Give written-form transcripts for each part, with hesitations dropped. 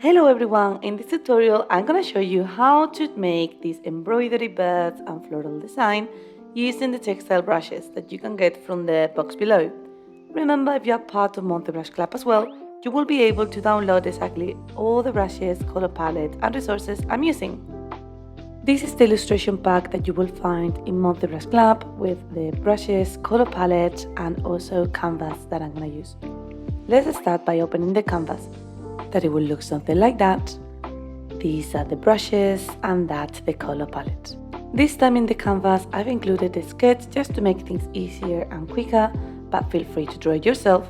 Hello everyone, in this tutorial I'm gonna show you how to make these embroidery birds and floral design using the textile brushes that you can get from the box below. Remember, if you are part of Monthly Brush Club as well, you will be able to download exactly all the brushes, color palette and resources I'm using. This is the illustration pack that you will find in Monthly Brush Club with the brushes, color palette and also canvas that I'm gonna use. Let's start by opening the canvas. That it will look something like that. These are the brushes and that's the color palette. This time in the canvas I've included a sketch just to make things easier and quicker, but feel free to draw it yourself.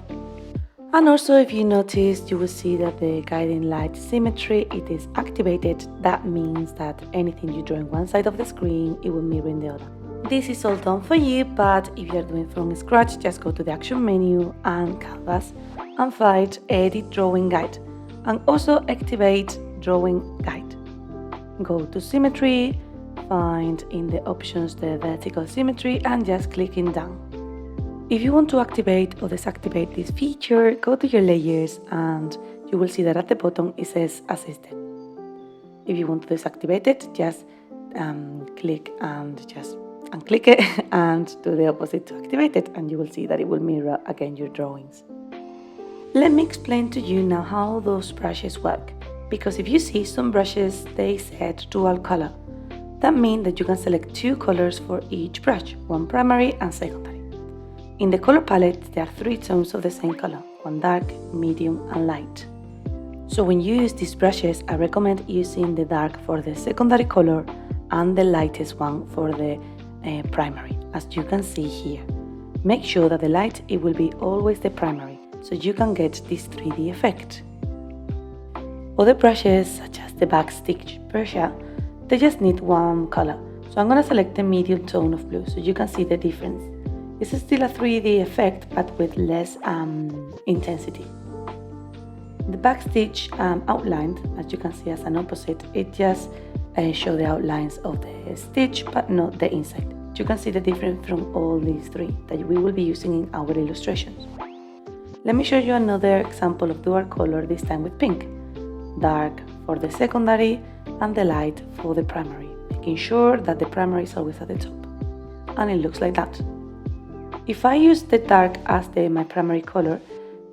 And also, if you notice, you will see that the guiding light symmetry, it is activated. That means that anything you draw on one side of the screen, it will mirror in the other. This is all done for you, but if you are doing from scratch, just go to the action menu and canvas and find edit drawing guide. And also activate drawing guide. Go to symmetry, find in the options the vertical symmetry and just clicking down. If you want to activate or deactivate this feature, go to your layers and you will see that at the bottom it says assisted. If you want to deactivate it, just click and unclick it and do the opposite to activate it, and you will see that it will mirror again your drawings. Let me explain to you now how those brushes work, because if you see some brushes, they set dual color. That means that you can select two colors for each brush, one primary and secondary. In the color palette, there are 3 tones of the same color, one dark, medium and light. So when you use these brushes, I recommend using the dark for the secondary color and the lightest one for the primary, as you can see here. Make sure that the light, it will be always the primary, so you can get this 3D effect. Other brushes, such as the backstitch Persia, they just need one color. So I'm going to select the medium tone of blue so you can see the difference. It's still a 3D effect, but with less intensity. The backstitch outlined, as you can see as an opposite, it just shows the outlines of the stitch, but not the inside. You can see the difference from all these 3 that we will be using in our illustrations. Let me show you another example of dual color, this time with pink. Dark for the secondary and the light for the primary, making sure that the primary is always at the top. And it looks like that. If I use the dark as my primary color,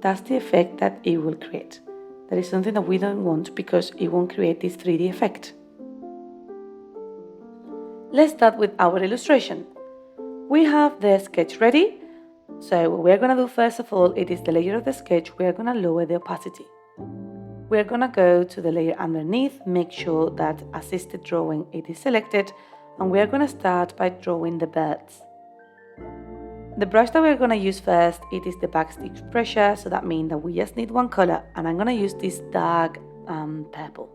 that's the effect that it will create. That is something that we don't want because it won't create this 3D effect. Let's start with our illustration. We have the sketch ready. So what we're going to do first of all, it is the layer of the sketch, we're going to lower the opacity. We're going to go to the layer underneath, make sure that assisted drawing it is selected, and we're going to start by drawing the birds. The brush that we're going to use first, it is the backstitch Pressure, so that means that we just need one color, and I'm going to use this dark purple.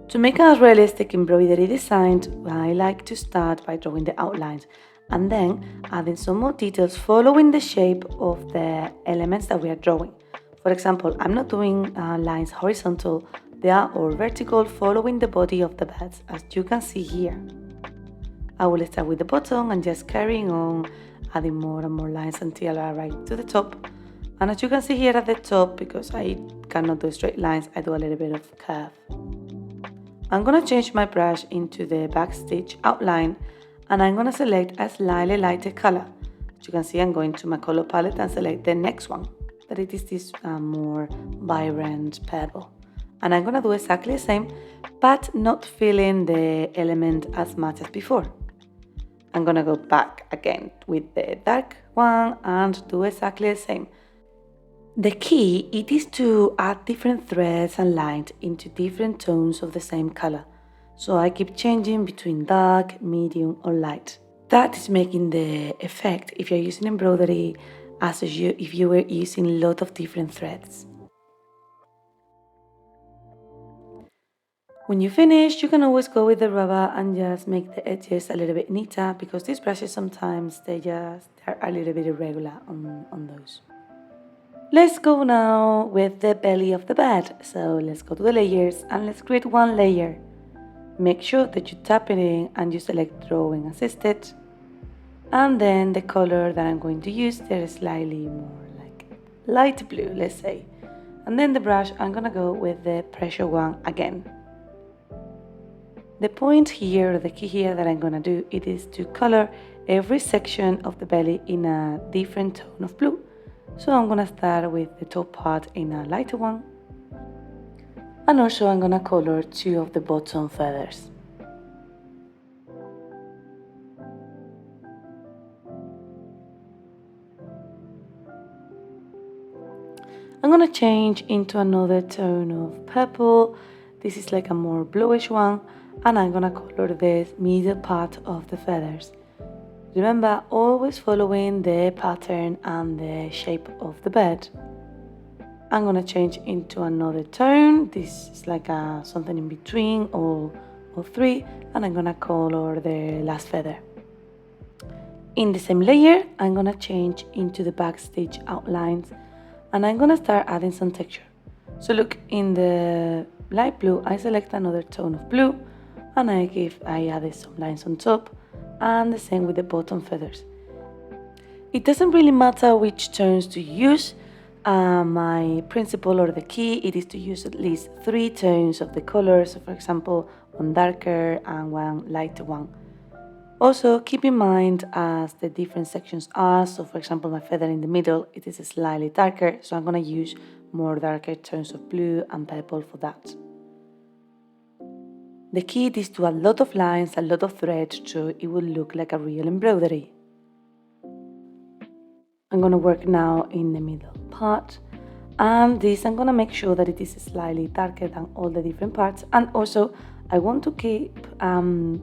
To make a realistic embroidery design, I like to start by drawing the outlines and then adding some more details following the shape of the elements that we are drawing. For example, I'm not doing lines horizontal, they are all vertical following the body of the birds, as you can see here. I will start with the bottom and just carrying on, adding more and more lines until I arrive to the top. And as you can see here at the top, because I cannot do straight lines, I do a little bit of curve. I'm going to change my brush into the backstitch outline, and I'm going to select a slightly lighter color. As you can see, I'm going to my color palette and select the next one, that it is this more vibrant purple. And I'm going to do exactly the same, but not filling the element as much as before. I'm going to go back again with the dark one and do exactly the same. The key, it is to add different threads and lines into different tones of the same color. So I keep changing between dark, medium or light. That is making the effect if you're using embroidery as if you were using a lot of different threads. When you finish, you can always go with the rubber and just make the edges a little bit neater, because these brushes sometimes they're a little bit irregular on those. Let's go now with the belly of the bird. So let's go to the layers and let's create one layer. Make sure that you tap it in and you select drawing assisted. And then the color that I'm going to use, there is slightly more like light blue, let's say. And then the brush, I'm gonna go with the pressure one again. The point here, the key here that I'm gonna do, it is to color every section of the belly in a different tone of blue. So I'm gonna start with the top part in a lighter one. And also I'm gonna color two of the bottom feathers. I'm gonna change into another tone of purple. This is like a more bluish one, and I'm gonna color the middle part of the feathers. Remember, always following the pattern and the shape of the bird. I'm gonna change into another tone. This is like something in between all three, and I'm gonna color the last feather. In the same layer, I'm gonna change into the backstage outlines, and I'm gonna start adding some texture. So look, in the light blue, I select another tone of blue, and I added some lines on top, and the same with the bottom feathers. It doesn't really matter which tones to use. My principle or the key, it is to use at least 3 tones of the color. So for example, one darker and one lighter one. Also, keep in mind as the different sections are. So for example, my feather in the middle, it is slightly darker. So I'm gonna use more darker tones of blue and purple for that. The key is to add a lot of lines, a lot of thread, so it will look like a real embroidery. I'm gonna work now in the middle part, and this I'm gonna make sure that it is slightly darker than all the different parts. And also I want to keep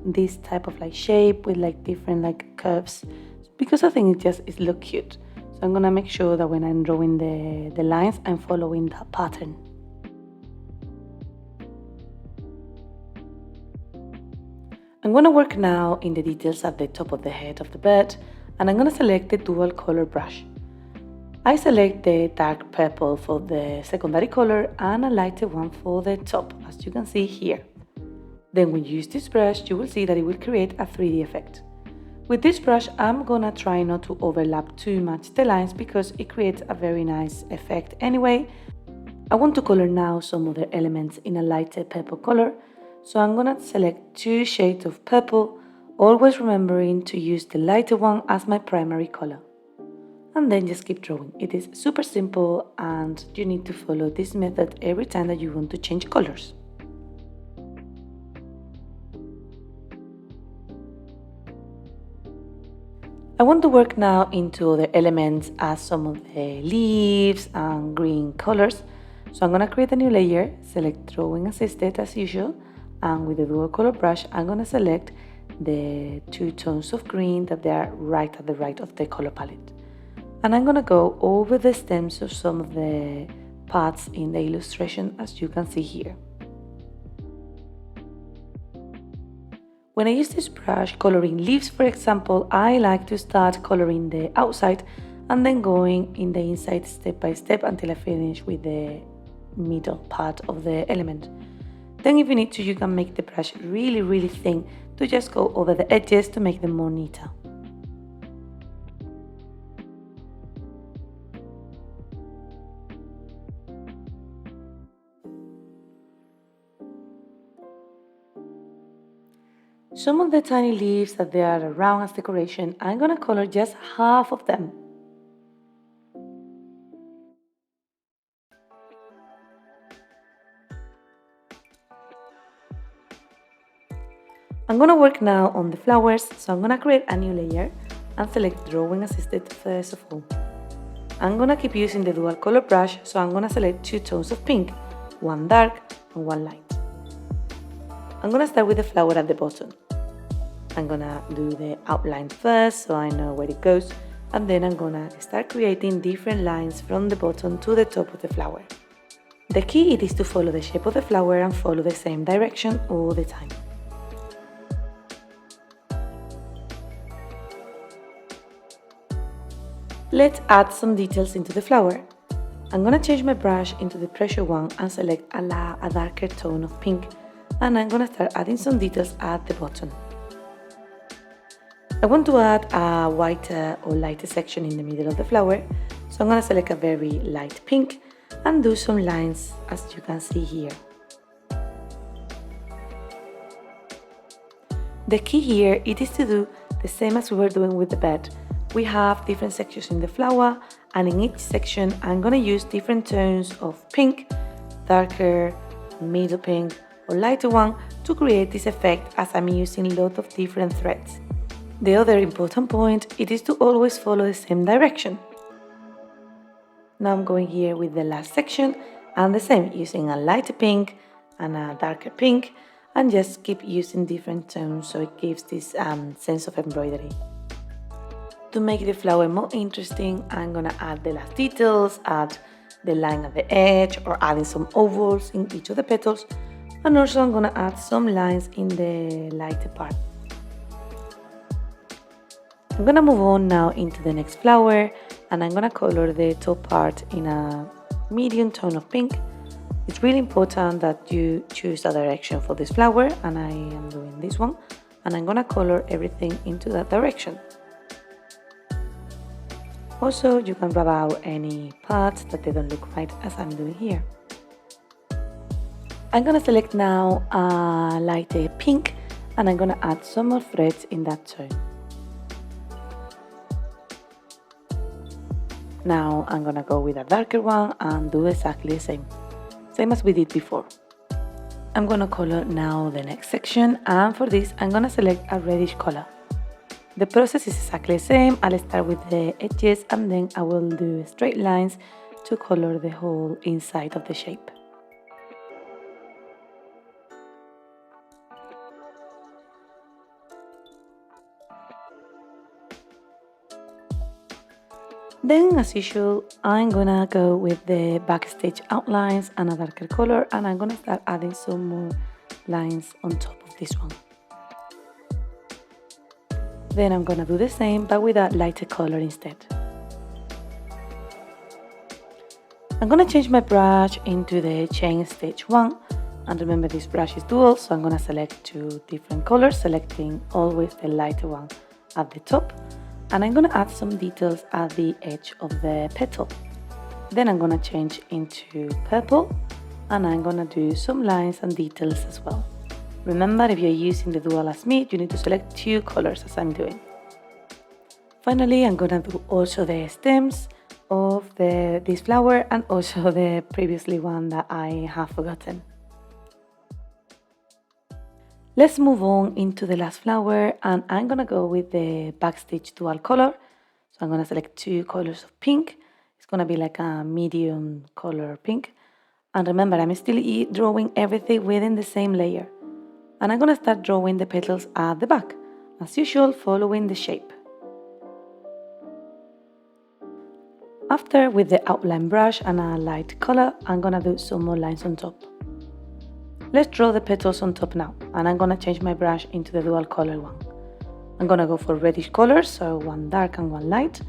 this type of like shape with like different like curves, because I think it looks cute. So I'm gonna make sure that when I'm drawing the lines, I'm following that pattern. I'm gonna work now in the details at the top of the head of the bird, and I'm gonna select the dual color brush. I select the dark purple for the secondary color and a lighter one for the top, as you can see here. Then when you use this brush, you will see that it will create a 3D effect. With this brush, I'm gonna try not to overlap too much the lines because it creates a very nice effect anyway. I want to color now some other elements in a lighter purple color, so I'm gonna select 2 shades of purple, always remembering to use the lighter one as my primary color. And then just keep drawing. It is super simple, and you need to follow this method every time that you want to change colors. I want to work now into other elements as some of the leaves and green colors. So I'm gonna create a new layer, select drawing assisted as usual, and with the dual color brush, I'm gonna select the 2 tones of green that they are right at the right of the color palette. And I'm gonna go over the stems of some of the parts in the illustration, as you can see here. When I use this brush coloring leaves, for example, I like to start coloring the outside and then going in the inside step by step until I finish with the middle part of the element. Then if you need to, you can make the brush really thin to just go over the edges to make them more neater. Some of the tiny leaves that they are around as decoration, I'm gonna color just half of them. I'm gonna work now on the flowers, so I'm gonna create a new layer and select drawing assisted first of all. I'm gonna keep using the dual color brush, so I'm gonna select 2 tones of pink, one dark and one light. I'm gonna start with the flower at the bottom. I'm gonna do the outline first so I know where it goes, and then I'm gonna start creating different lines from the bottom to the top of the flower. The key is to follow the shape of the flower and follow the same direction all the time. Let's add some details into the flower. I'm gonna change my brush into the pressure one and select a darker tone of pink, and I'm gonna start adding some details at the bottom. I want to add a whiter or lighter section in the middle of the flower, So I'm going to select a very light pink and do some lines as you can see here. The key here it is to do the same as we were doing with the bed. We have different sections in the flower, and in each section I'm going to use different tones of pink, darker, middle pink or lighter one to create this effect as I'm using lots of different threads. The other important point it is to always follow the same direction. Now I'm going here with the last section and the same, using a lighter pink and a darker pink, and just keep using different tones so it gives this sense of embroidery. To make the flower more interesting, I'm gonna add the last details, add the line at the edge or adding some ovals in each of the petals, and also I'm gonna add some lines in the lighter part. I'm gonna move on now into the next flower, and I'm gonna color the top part in a medium tone of pink. It's really important that you choose a direction for this flower, and I am doing this one, and I'm gonna color everything into that direction. Also, you can rub out any parts that they don't look right as I'm doing here. I'm gonna select now a lighter pink, and I'm gonna add some more threads in that tone. Now I'm gonna go with a darker one and do exactly the same as we did before. I'm gonna color now the next section, and for this I'm gonna select a reddish color. The process is exactly the same. I'll start with the edges and then I will do straight lines to color the whole inside of the shape. Then, as usual, I'm gonna go with the backstage outlines and a darker color, and I'm gonna start adding some more lines on top of this one. Then I'm gonna do the same but with a lighter color instead. I'm gonna change my brush into the chain stage 1, and remember this brush is dual, so I'm gonna select 2 different colors, selecting always the lighter one at the top, and I'm gonna add some details at the edge of the petal. Then I'm gonna change into purple, and I'm gonna do some lines and details as well. Remember, if you're using the dual as me, you need to select 2 colors as I'm doing. Finally, I'm gonna do also the stems of this flower and also the previously one that I have forgotten. Let's move on into the last flower, and I'm gonna go with the backstage dual color. So I'm gonna select 2 colors of pink. It's gonna be like a medium color pink. And remember, I'm still drawing everything within the same layer. And I'm gonna start drawing the petals at the back, as usual, following the shape. After, with the outline brush and a light color, I'm gonna do some more lines on top. Let's draw the petals on top now, and I'm gonna change my brush into the dual color one. I'm gonna go for reddish colors, so one dark and one light,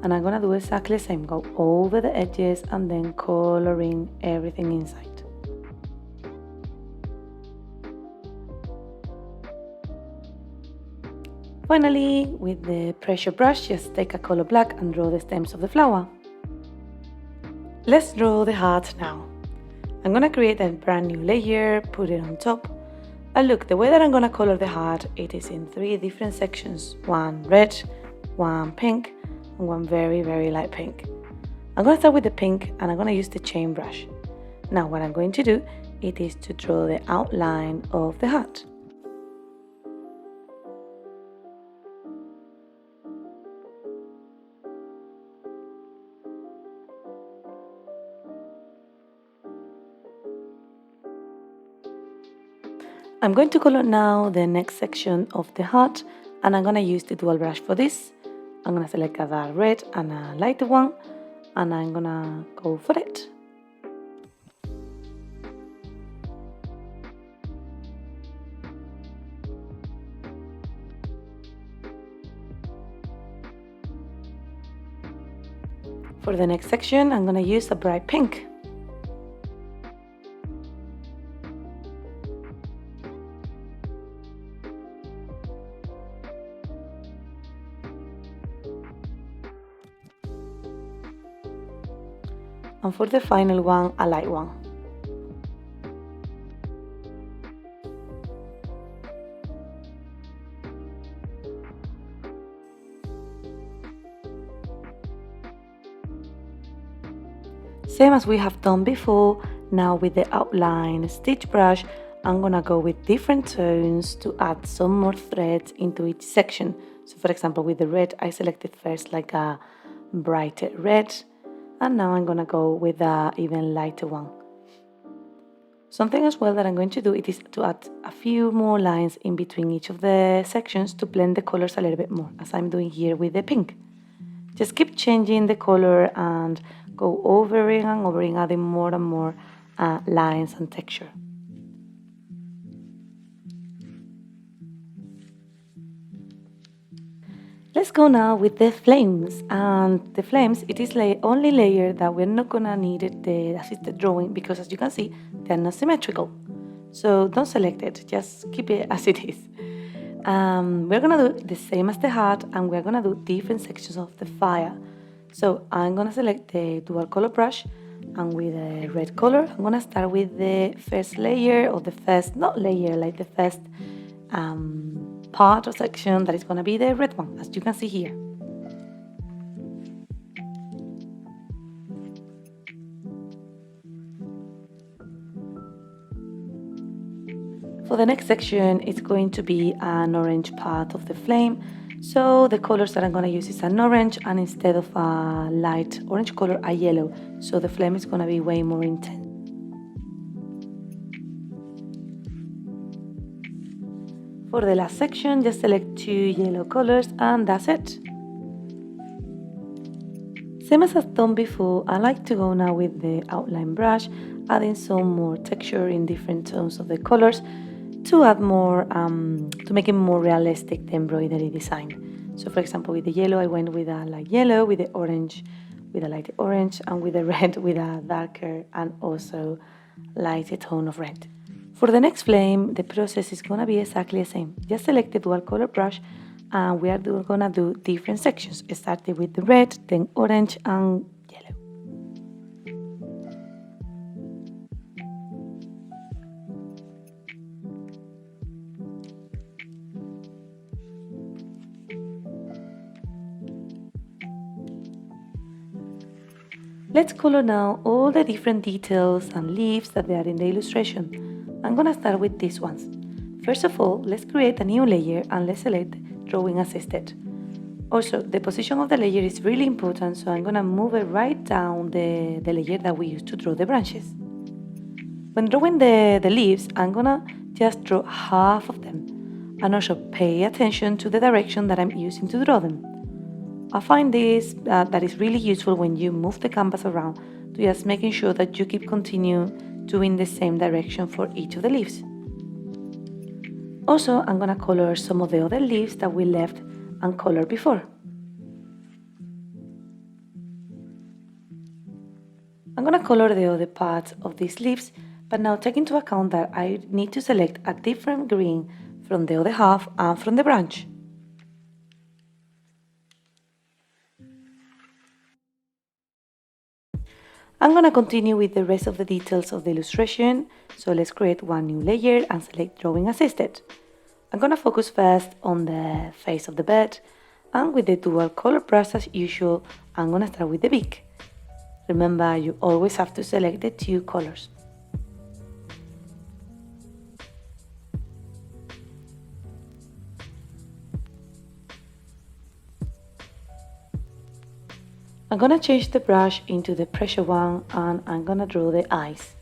and I'm gonna do exactly the same, go over the edges and then coloring everything inside. Finally, with the pressure brush, just take a color black and draw the stems of the flower. Let's draw the heart now. I'm gonna create a brand new layer, put it on top. And look, the way that I'm gonna color the heart, it is in 3 different sections. One red, one pink, and one very, very light pink. I'm gonna start with the pink, and I'm gonna use the chain brush. Now what I'm going to do, it is to draw the outline of the heart. I'm going to color now the next section of the heart, and I'm going to use the dual brush for this. I'm going to select a dark red and a lighter one, and I'm going to go for it. For the next section, I'm going to use a bright pink. and for the final one, a light one. Same as we have done before, now with the outline stitch brush, I'm gonna go with different tones to add some more threads into each section. So for example, with the red, I selected first like a brighter red, and now I'm gonna go with a even lighter one. Something as well that I'm going to do it is to add a few more lines in between each of the sections to blend the colors a little bit more, as I'm doing here with the pink. Just keep changing the color and go over it and over it, adding more and more lines and texture. Let's go now with the flames, and the flames, it is the only layer that we're not gonna need the assisted drawing, because as you can see, they're not symmetrical. So don't select it, just keep it as it is. We're gonna do the same as the hat, and we're gonna do different sections of the fire. So I'm gonna select the dual color brush, and with a red color, I'm gonna start with the first layer, or the first, not layer, like the first part or section that is gonna be the red one, as you can see here. For the next section, it's going to be an orange part of the flame. So the colors that I'm going to use is an orange, and instead of a light orange color, a yellow. So the flame is going to be way more intense. For the last section, just select 2 yellow colors, and that's it. Same as I've done before, I like to go now with the outline brush, adding some more texture in different tones of the colors to add more, to make it more realistic, the embroidery design. So for example, with the yellow, I went with a light yellow, with the orange, with a light orange, and with the red, with a darker and also lighter tone of red. For the next flame, the process is gonna be exactly the same. Just select the dual color brush, and we are gonna do different sections, starting with the red, then orange and yellow. Let's color now all the different details and leaves that they are in the illustration. I'm gonna start with these ones. First of all, let's create a new layer, and let's select Drawing Assisted. Also, the position of the layer is really important, so I'm gonna move it right down the layer that we used to draw the branches. When drawing the leaves, I'm gonna just draw half of them, and also pay attention to the direction that I'm using to draw them. I find this that is really useful when you move the canvas around, to just making sure that you keep continuing doing the same direction for each of the leaves. Also, I'm gonna color some of the other leaves that we left uncolored before. I'm gonna color the other parts of these leaves, but now take into account that I need to select a different green from the other half and from the branch. I'm going to continue with the rest of the details of the illustration, so let's create one new layer and select Drawing Assisted. I'm going to focus first on the face of the bird, and with the dual color brush as usual, I'm going to start with the beak. Remember, you always have to select the 2 colors. I'm gonna change the brush into the pressure one, and I'm gonna draw the eyes.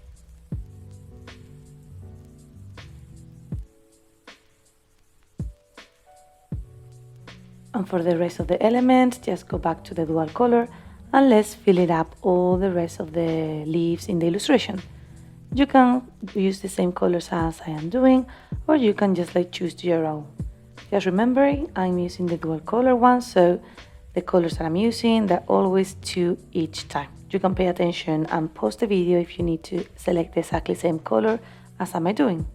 And for the rest of the elements, just go back to the dual color, and let's fill it up all the rest of the leaves in the illustration. You can use the same colors as I am doing, or you can just choose your own. Just remembering, I'm using the dual color one, so the colors that I'm using, they're always 2 each time. You can pay attention and pause the video if you need to select the exactly same color as am I doing.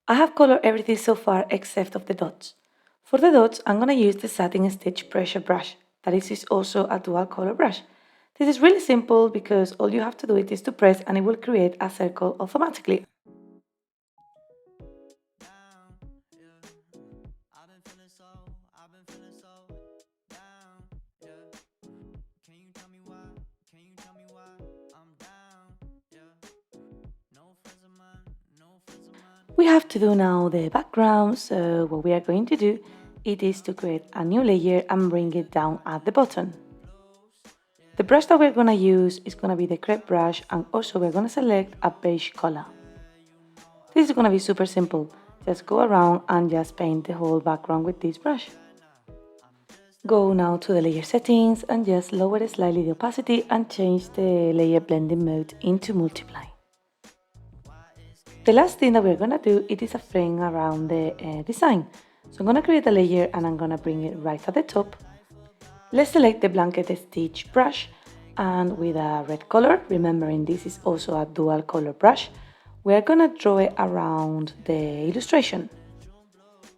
I have colored everything so far except of the dots. For the dots, I'm going to use the satin stitch pressure brush. That is also a dual color brush. This is really simple because all you have to do is to press and it will create a circle automatically. We have to do now the background, so what we are going to do it is to create a new layer and bring it down at the bottom. The brush that we're going to use is going to be the crepe brush, and also we're going to select a beige color. This is going to be super simple. Just go around and just paint the whole background with this brush. Go now to the layer settings and just lower slightly the opacity and change the layer blending mode into multiply. The last thing that we're going to do it is a frame around the design. So I'm going to create a layer and I'm going to bring it right at the top. Let's select the blanket stitch brush and with a red color, remembering this is also a dual color brush, we're going to draw it around the illustration.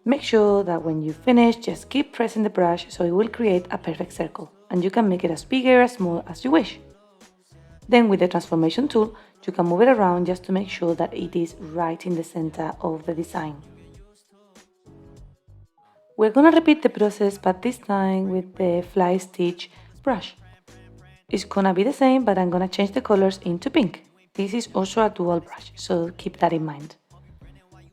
Make sure that when you finish, just keep pressing the brush so it will create a perfect circle and you can make it as big or as small as you wish. Then with the transformation tool, you can move it around just to make sure that it is right in the center of the design. We're going to repeat the process, but this time with the fly stitch brush. It's going to be the same, but I'm going to change the colors into pink. This is also a dual brush, so keep that in mind.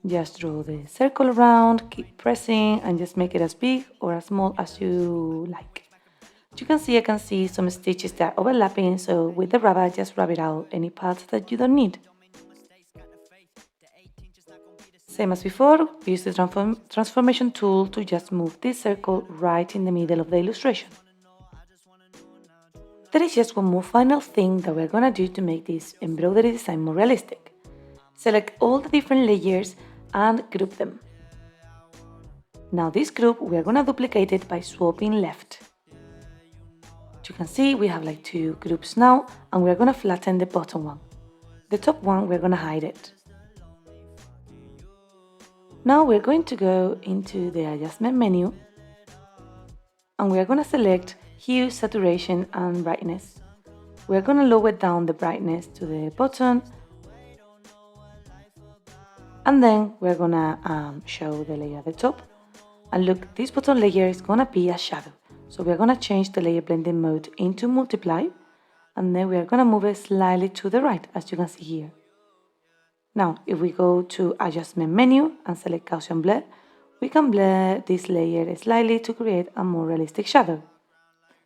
Just draw the circle around, keep pressing, and just make it as big or as small as you like. You can see I can see some stitches that are overlapping, so with the rubber just rub it out any parts that you don't need. Same as before, use the transformation tool to just move this circle right in the middle of the illustration. There is just one more final thing that we're gonna do to make this embroidery design more realistic. Select all the different layers and group them. Now this group, we're gonna duplicate it by swapping left. You can see we have like two groups now, and we're gonna flatten the bottom one. The top one, we're gonna hide it. Now we're going to go into the adjustment menu, and we're gonna select hue, saturation, and brightness. We're gonna lower down the brightness to the bottom, and then we're gonna show the layer at the top. And look, this bottom layer is gonna be a shadow. So we're going to change the layer blending mode into multiply, and then we are going to move it slightly to the right, as you can see here. Now, if we go to adjustment menu and select Gaussian blur, we can blur this layer slightly to create a more realistic shadow.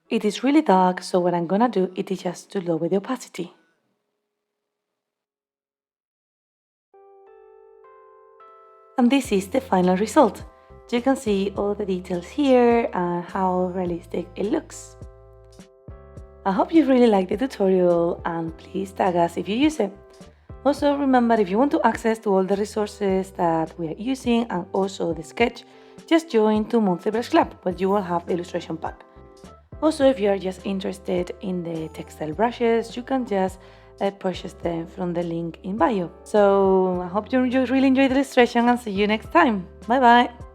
It is really dark, so what I'm going to do it is just to lower the opacity. And this is the final result. You can see all the details here and how realistic it looks. I hope you really liked the tutorial, and please tag us if you use it. Also remember, if you want to access to all the resources that we are using and also the sketch, just join to Monthly Brush Club, where you will have the illustration pack. Also, if you are just interested in the textile brushes, you can just purchase them from the link in bio. So I hope you really enjoyed the illustration and see you next time. Bye bye!